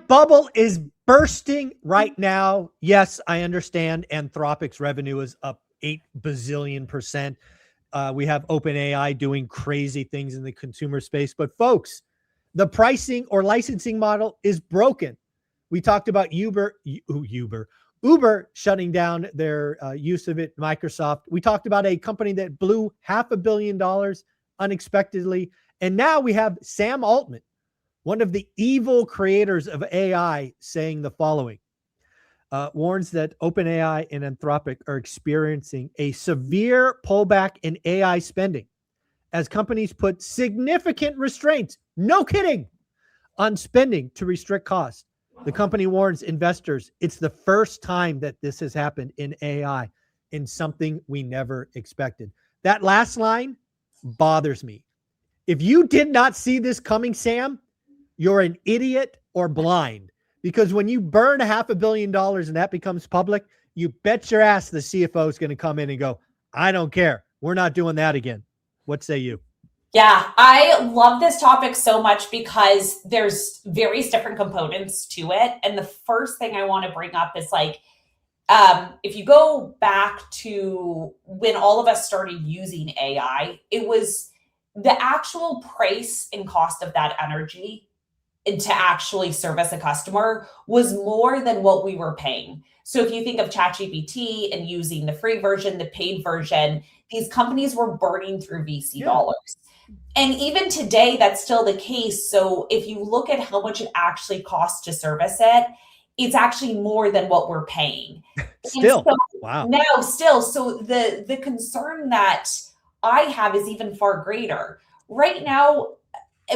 bubble is bursting right now. Yes, I understand Anthropic's revenue is up 8 bazillion%. We have OpenAI doing crazy things in the consumer space. But folks, the pricing or licensing model is broken. We talked about Uber shutting down their use of it, Microsoft. We talked about a company that blew $500 million unexpectedly. And now we have Sam Altman, one of the evil creators of AI, saying the following. Warns that OpenAI and Anthropic are experiencing a severe pullback in AI spending as companies put significant restraints, no kidding, on spending to restrict costs. The company warns investors it's the first time that this has happened in AI, in something we never expected. That last line bothers me. If you did not see this coming, Sam, you're an idiot or blind. Because when you burn $500 million and that becomes public, you bet your ass the CFO is going to come in and go, I don't care. We're not doing that again. What say you? Yeah, I love this topic so much because there's various different components to it. And the first thing I want to bring up is like, if you go back to when all of us started using AI, it was the actual price and cost of that energy and to actually service a customer was more than what we were paying. So if you think of ChatGPT and using the free version, the paid version, these companies were burning through VC dollars. And even today, that's still the case. So if you look at how much it actually costs to service it, it's actually more than what we're paying. Still, so wow. Now, still, so the concern that I have is even far greater. Right now,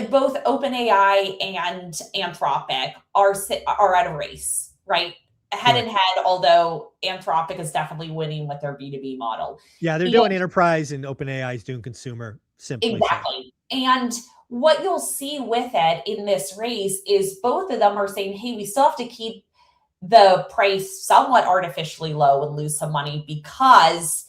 both OpenAI and Anthropic are at a race, right? Head in head, although Anthropic is definitely winning with their B2B model. Yeah, they're doing enterprise and OpenAI is doing consumer. Simply exactly. And what you'll see with it in this race is both of them are saying, hey, we still have to keep the price somewhat artificially low and lose some money because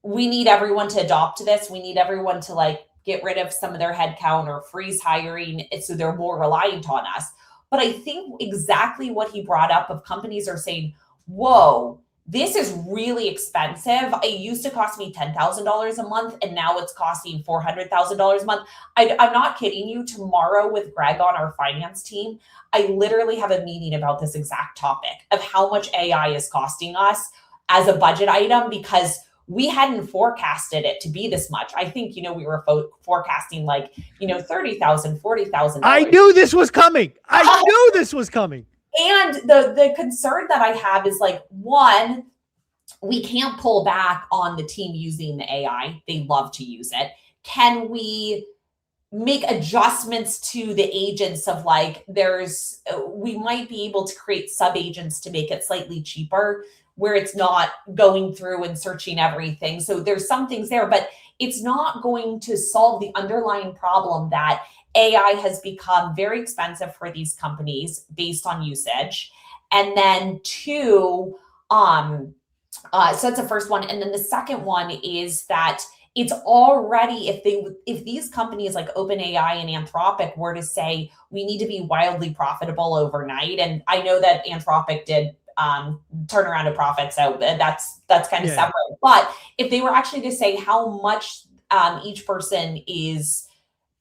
we need everyone to adopt this. We need everyone to like get rid of some of their headcount or freeze hiring so they're more reliant on us. But I think exactly what he brought up of companies are saying, whoa, this is really expensive. It used to cost me $10,000 a month, and now it's costing $400,000 a month. I'm not kidding you. Tomorrow with Greg on our finance team, I literally have a meeting about this exact topic of how much AI is costing us as a budget item because we hadn't forecasted it to be this much. I think, we were forecasting like, $30,000, $40,000. I knew this was coming. I knew this was coming. And the concern that I have is like, one, we can't pull back on the team using the AI. They love to use it. Can we make adjustments to the agents of like, we might be able to create sub-agents to make it slightly cheaper where it's not going through and searching everything. So there's some things there, but it's not going to solve the underlying problem that AI has become very expensive for these companies based on usage. And then two, so that's the first one. And then the second one is that it's already, if these companies like OpenAI and Anthropic were to say, we need to be wildly profitable overnight. And I know that Anthropic did turn around a profit. So that's kind of separate. But if they were actually to say how much each person is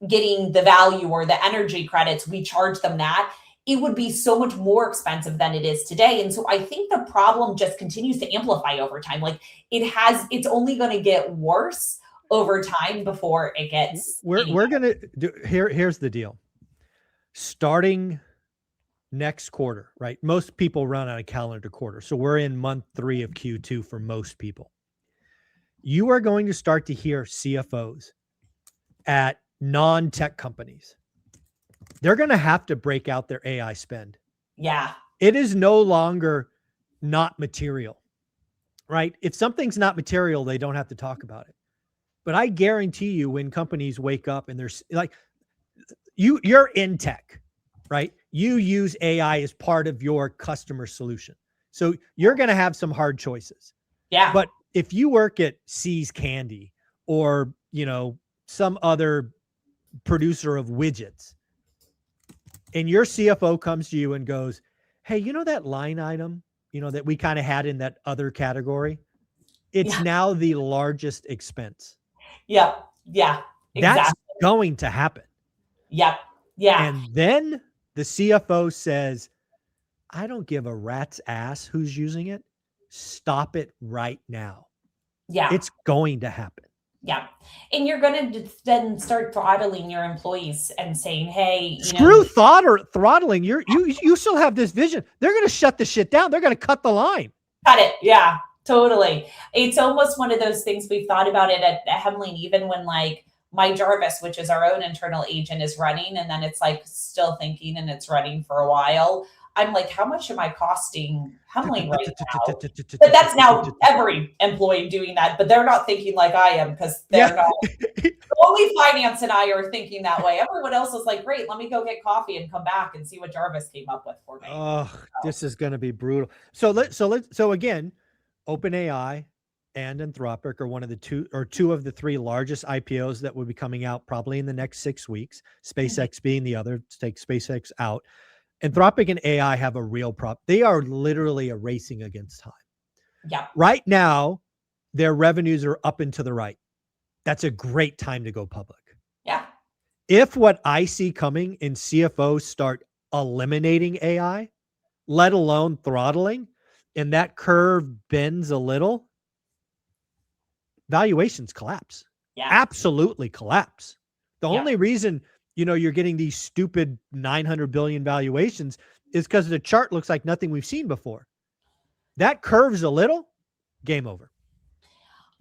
getting the value or the energy credits, we charge them that, it would be so much more expensive than it is today. And so I think the problem just continues to amplify over time. Like it's only going to get worse over time before it gets. We're going to do, here's the deal. Starting next quarter, right? Most people run on a calendar quarter. So we're in month 3 of Q2 for most people. You are going to start to hear CFOs at non-tech companies. They're going to have to break out their AI spend. Yeah. It is no longer not material, right? If something's not material, they don't have to talk about it. But I guarantee you when companies wake up and there's like, you're in tech, right? You use AI as part of your customer solution. So you're going to have some hard choices. Yeah. But if you work at See's Candy or, some other producer of widgets, and your CFO comes to you and goes, "Hey, you know that line item, that we kind of had in that other category? It's Yeah. now the largest expense." Yep. Yeah. That's Exactly. going to happen. Yep. Yeah. And then the CFO says, "I don't give a rat's ass who's using it. Stop it right now." Yeah. It's going to happen. Yeah. And you're going to then start throttling your employees and saying, hey, Screw thought or throttling. You still have this vision. They're going to shut the shit down. They're going to cut the line. cut it. Yeah, totally. It's almost one of those things. We've thought about it at Hemling, even when like my Jarvis, which is our own internal agent, is running, and then it's like still thinking and it's running for a while. I'm like, how much am I costing Hemling right now? But that's now every employee doing that, but they're not thinking like I am, because they're not. Only finance and I are thinking that way. Everyone else is like, great, let me go get coffee and come back and see what Jarvis came up with for me. Oh, this is going to be brutal. So again, OpenAI and Anthropic are one of the two of the three largest IPOs that will be coming out probably in the next 6 weeks. SpaceX being the other, to take SpaceX out. Anthropic and AI have a real problem. They are literally a racing against time. Yeah. Right now, their revenues are up and to the right. That's a great time to go public. Yeah. If what I see coming and CFOs start eliminating AI, let alone throttling, and that curve bends a little, valuations collapse. Yeah. Absolutely collapse. The only reason you're getting these stupid 900 billion valuations is because the chart looks like nothing we've seen before. That curves a little, game over.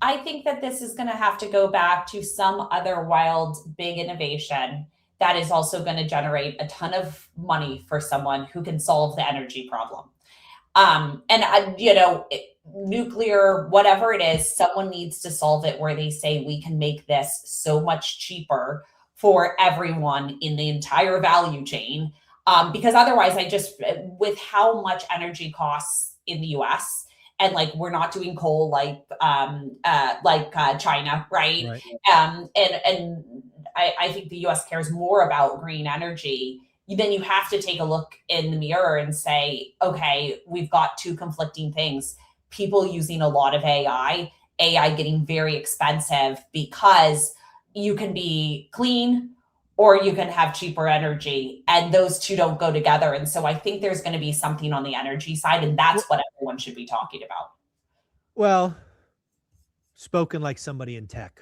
I think that this is going to have to go back to some other wild, big innovation that is also going to generate a ton of money for someone who can solve the energy problem. Nuclear, whatever it is, someone needs to solve it where they say we can make this so much cheaper for everyone in the entire value chain. Because otherwise, with how much energy costs in the US, and like we're not doing coal like China, right? And I think the US cares more about green energy. Then you have to take a look in the mirror and say, okay, we've got two conflicting things. People using a lot of AI getting very expensive because you can be clean or you can have cheaper energy, and those two don't go together. And so I think there's going to be something on the energy side, and that's what everyone should be talking about. Well, spoken like somebody in tech.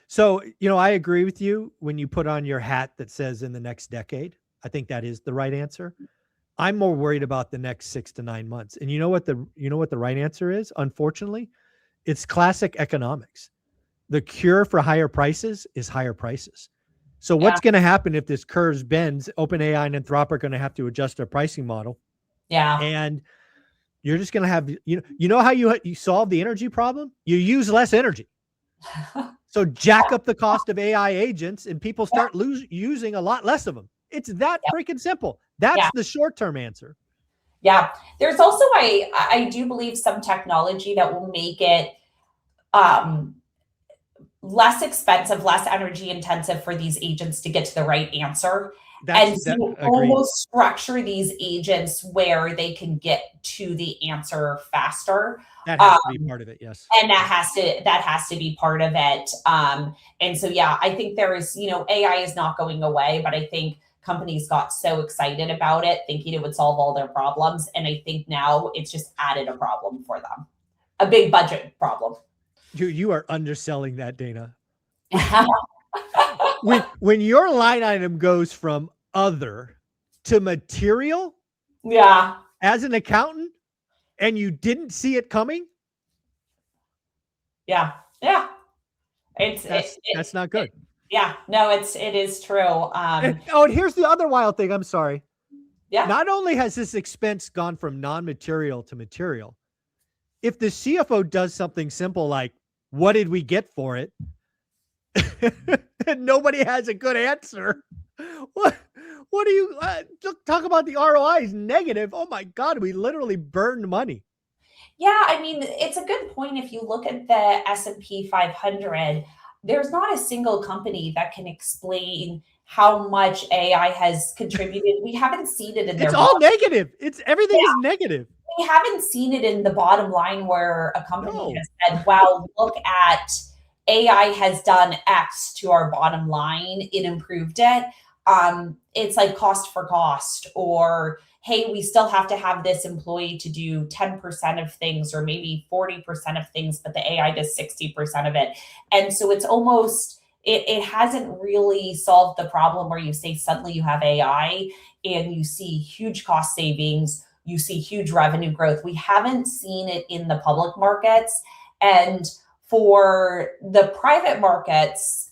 So, I agree with you when you put on your hat that says in the next decade. I think that is the right answer. I'm more worried about the next 6 to 9 months. And you know what the right answer is? Unfortunately, it's classic economics. The cure for higher prices is higher prices. So what's going to happen if this curve bends? OpenAI and Anthropic are going to have to adjust their pricing model. Yeah. And you're just going to have, how you solve the energy problem? You use less energy. So jack up the cost of AI agents and people start using a lot less of them. It's that freaking simple. That's the short-term answer. Yeah. There's also, I do believe, some technology that will make it less expensive, less energy intensive for these agents to get to the right answer. Almost structure these agents where they can get to the answer faster. That has to be part of it, yes. And that has to be part of it. And so, I think there is, AI is not going away, but I think companies got so excited about it, thinking it would solve all their problems. And I think now it's just added a problem for them, a big budget problem. You are underselling that, Dana. when your line item goes from other to material, as an accountant, and you didn't see it coming, that's not good. It is true. And here's the other wild thing. I'm sorry. Not only has this expense gone from non-material to material, if the CFO does something simple like, what did we get for it? And nobody has a good answer. What do you talk about? The ROI is negative. Oh my God, we literally burned money. Yeah, I mean, it's a good point. If you look at the S&P 500, there's not a single company that can explain how much AI has contributed. We haven't seen it in their It's all negative. Everything is negative. We haven't seen it in the bottom line where a company No. has said, wow, look at AI has done X to our bottom line. It improved it. It's like cost for cost, or hey, we still have to have this employee to do 10% of things or maybe 40% of things, but the AI does 60% of it. And so it's almost, it hasn't really solved the problem where you say suddenly you have AI and you see huge cost savings, you see huge revenue growth. We haven't seen it in the public markets. And for the private markets,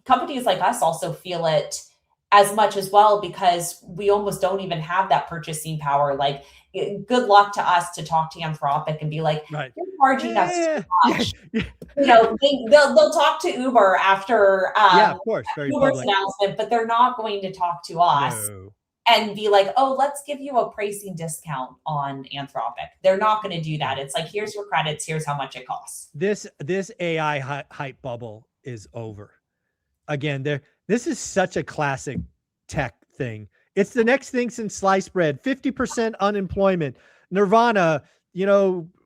companies like us also feel it as much as well, because we almost don't even have that purchasing power. Like, good luck to us to talk to Anthropic and be like, right, you're charging us too much. Yeah. You know, they'll talk to Uber after of course, very Uber's public announcement, but they're not going to talk to us and be like, oh, let's give you a pricing discount on Anthropic. They're not going to do that. It's like, here's your credits, here's how much it costs. This AI hype bubble is over. Again, this is such a classic tech thing. It's the next thing since sliced bread, 50% unemployment, Nirvana,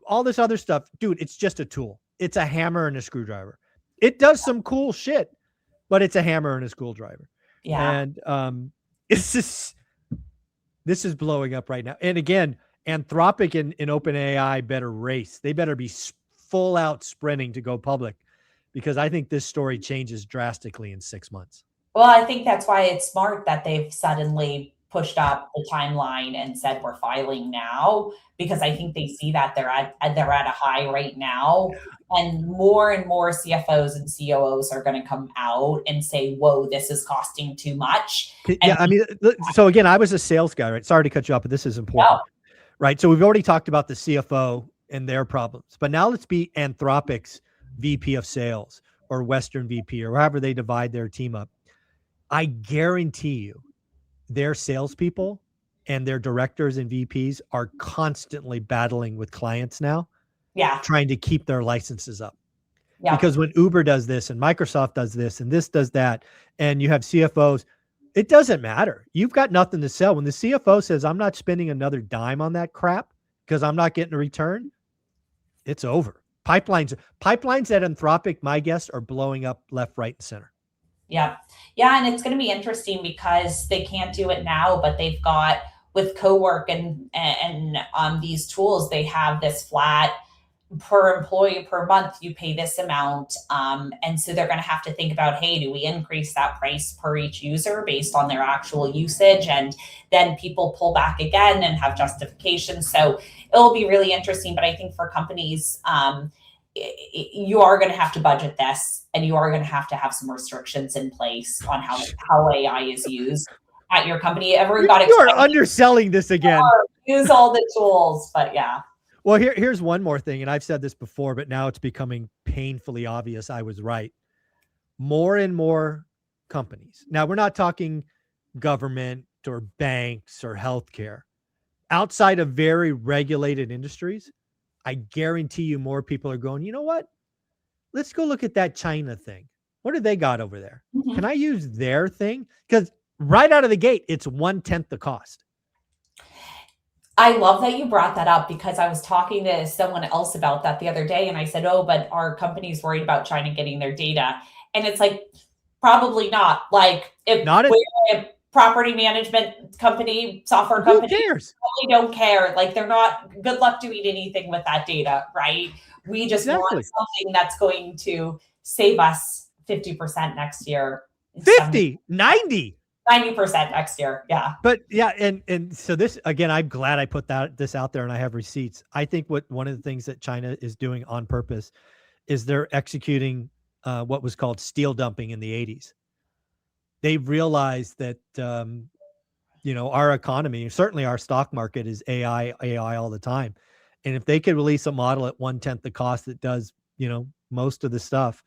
all this other stuff. Dude, it's just a tool. It's a hammer and a screwdriver. It does some cool shit, but it's a hammer and a screwdriver. Yeah. And it's just, this is blowing up right now. And again, Anthropic and OpenAI better race. They better be full out sprinting to go public, because I think this story changes drastically in 6 months. Well, I think that's why it's smart that they've suddenly pushed up the timeline and said we're filing now, because I think they see that they're at a high right now, and more CFOs and COOs are going to come out and say, whoa, this is costing too much. Yeah, I mean, so again, I was a sales guy, right? Sorry to cut you off, but this is important, right? So we've already talked about the CFO and their problems, but now let's be Anthropic's VP of sales or Western VP or however they divide their team up. I guarantee you their salespeople and their directors and VPs are constantly battling with clients now, trying to keep their licenses up. Because when Uber does this and Microsoft does this and this does that, and you have CFOs, it doesn't matter. You've got nothing to sell. When the CFO says, I'm not spending another dime on that crap because I'm not getting a return, it's over. Pipelines at Anthropic, my guess, are blowing up left, right, and center. Yeah. And it's going to be interesting because they can't do it now, but they've got, with co-work and these tools, they have this flat per employee per month, you pay this amount. And so they're going to have to think about, hey, do we increase that price per each user based on their actual usage? And then people pull back again and have justification. So it'll be really interesting. But I think for companies, you are going to have to budget this, and you are going to have some restrictions in place on how AI is used at your company. Everyone got excited. You are underselling this again. Use all the tools, but yeah. Well, here's one more thing, and I've said this before, but now it's becoming painfully obvious I was right. More and more companies. Now, we're not talking government or banks or healthcare. Outside of very regulated industries, I guarantee you more people are going, you know what? Let's go look at that China thing. What do they got over there? Mm-hmm. Can I use their thing? Because right out of the gate, it's 1/10 the cost. I love that you brought that up, because I was talking to someone else about that the other day, and I said, oh, but our company's worried about China getting their data. And it's like, probably not. Like, if we're a property management company, software company, who cares? They don't care. Like, they're not, good luck doing anything with that data, right? We just want something that's going to save us 50% next year. 50, 90. 90% next year. Yeah. But yeah. And so this, again, I'm glad I put this out there and I have receipts. I think one of the things that China is doing on purpose is they're executing what was called steel dumping in the 80s. They've realized that, our economy, certainly our stock market, is AI all the time. And if they could release a model at 1/10 the cost that does, most of the stuff,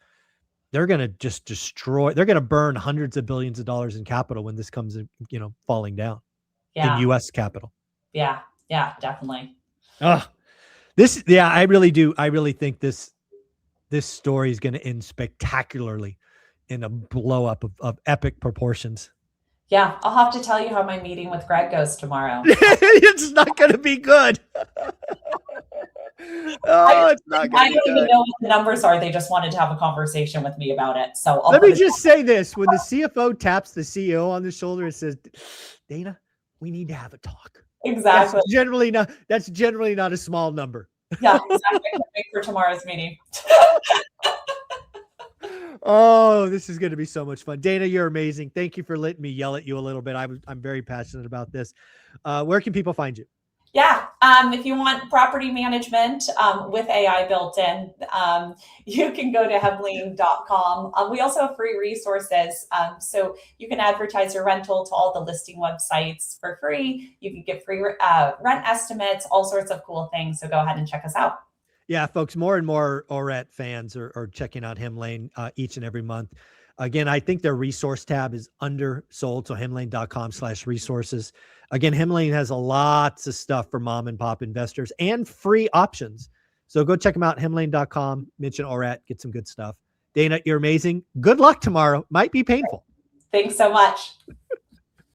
they're going to just destroy. They're going to burn hundreds of billions of dollars in capital when this comes, falling down in U.S. capital. Yeah, definitely. I really do. I really think this story is going to end spectacularly in a blow up of epic proportions. Yeah, I'll have to tell you how my meeting with Greg goes tomorrow. It's not going to be good. It's not going to be good. I don't even know what the numbers are. They just wanted to have a conversation with me about it. So let me just say this. When the CFO taps the CEO on the shoulder and says, Dana, we need to have a talk. Exactly. That's generally not a small number. Yeah, exactly. I can't wait for tomorrow's meeting. Oh, this is going to be so much fun. Dana, you're amazing. Thank you for letting me yell at you a little bit. I'm very passionate about this. Where can people find you? Yeah, if you want property management with AI built in, you can go to Hemling.com. We also have free resources. So you can advertise your rental to all the listing websites for free. You can get free rent estimates, all sorts of cool things. So go ahead and check us out. Yeah, folks, more and more ORAT fans are checking out Hemling each and every month. Again, I think their resource tab is undersold, so hemling.com/resources. Again, Hemling has lots of stuff for mom and pop investors and free options. So go check them out, hemling.com, mention ORAT, get some good stuff. Dana, you're amazing. Good luck tomorrow. Might be painful. Thanks so much.